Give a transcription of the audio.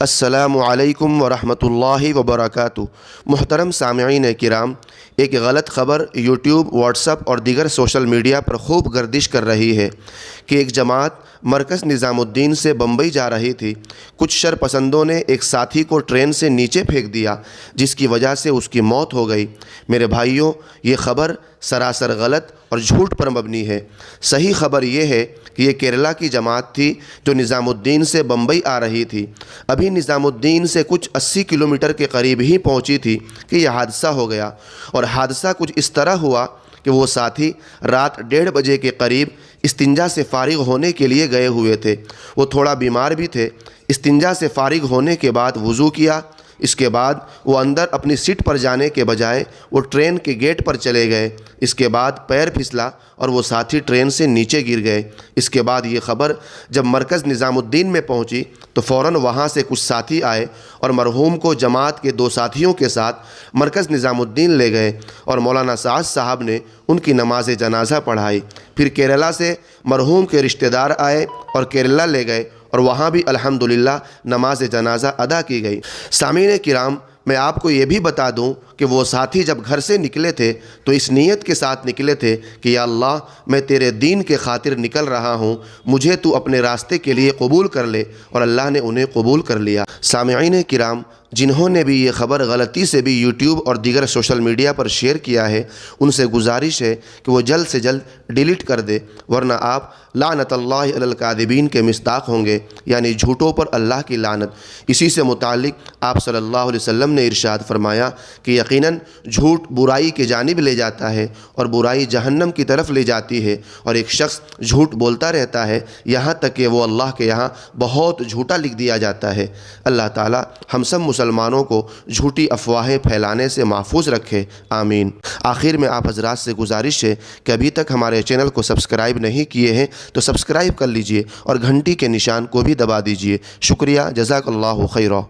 السلام علیکم ورحمۃ اللہ وبرکاتہ۔ محترم سامعین کرام، ایک غلط خبر یوٹیوب، واٹس ایپ اور دیگر سوشل میڈیا پر خوب گردش کر رہی ہے کہ ایک جماعت مرکز نظام الدین سے بمبئی جا رہی تھی۔ کچھ شر پسندوں نے ایک ساتھی کو ٹرین سے نیچے پھینک دیا، جس کی وجہ سے اس کی موت ہو گئی۔ میرے بھائیوں، یہ خبر سراسر غلط اور جھوٹ پر مبنی ہے۔ صحیح خبر یہ ہے کہ یہ کیرلا کی جماعت تھی جو نظام الدین سے بمبئی آ رہی تھی۔ ابھی نظام الدین سے کچھ 80 کلومیٹر کے قریب ہی پہنچی تھی کہ یہ حادثہ ہو گیا، اور حادثہ کچھ اس طرح ہوا کہ وہ ساتھی رات 1:30 بجے کے قریب استنجا سے فارغ ہونے کے لیے گئے ہوئے تھے۔ وہ تھوڑا بیمار بھی تھے۔ استنجا سے فارغ ہونے کے بعد وضو کیا۔ اس کے بعد وہ اندر اپنی سیٹ پر جانے کے بجائے وہ ٹرین کے گیٹ پر چلے گئے۔ اس کے بعد پیر پھسلا اور وہ ساتھی ٹرین سے نیچے گر گئے۔ اس کے بعد یہ خبر جب مرکز نظام الدین میں پہنچی تو فوراً وہاں سے کچھ ساتھی آئے اور مرحوم کو جماعت کے 2 ساتھیوں کے ساتھ مرکز نظام الدین لے گئے، اور مولانا سعد صاحب نے ان کی نماز جنازہ پڑھائی۔ پھر کیرلا سے مرحوم کے رشتہ دار آئے اور کیرلا لے گئے، اور وہاں بھی الحمدللہ نماز جنازہ ادا کی گئی۔ سامعین کرام، میں آپ کو یہ بھی بتا دوں کہ وہ ساتھی جب گھر سے نکلے تھے تو اس نیت کے ساتھ نکلے تھے کہ یا اللہ، میں تیرے دین کے خاطر نکل رہا ہوں، مجھے تو اپنے راستے کے لیے قبول کر لے، اور اللہ نے انہیں قبول کر لیا۔ سامعین کرام، جنہوں نے بھی یہ خبر غلطی سے بھی یوٹیوب اور دیگر سوشل میڈیا پر شیئر کیا ہے، ان سے گزارش ہے کہ وہ جلد سے جلد ڈیلیٹ کر دے، ورنہ آپ لعنت اللہ علی الکاذبین کے مصداق ہوں گے، یعنی جھوٹوں پر اللہ کی لعنت۔ اسی سے متعلق آپ صلی اللہ علیہ وسلم نے ارشاد فرمایا کہ یقیناً جھوٹ برائی کی جانب لے جاتا ہے، اور برائی جہنم کی طرف لے جاتی ہے، اور ایک شخص جھوٹ بولتا رہتا ہے یہاں تک کہ وہ اللہ کے یہاں بہت جھوٹا لکھ دیا جاتا ہے۔ اللہ تعالی ہم سب مسلمانوں کو جھوٹی افواہیں پھیلانے سے محفوظ رکھے، آمین۔ آخر میں آپ حضرات سے گزارش ہے کہ ابھی تک ہمارے چینل کو سبسکرائب نہیں کیے ہیں تو سبسکرائب کر لیجئے، اور گھنٹی کے نشان کو بھی دبا دیجئے۔ شکریہ، جزاک اللہ خیرہ۔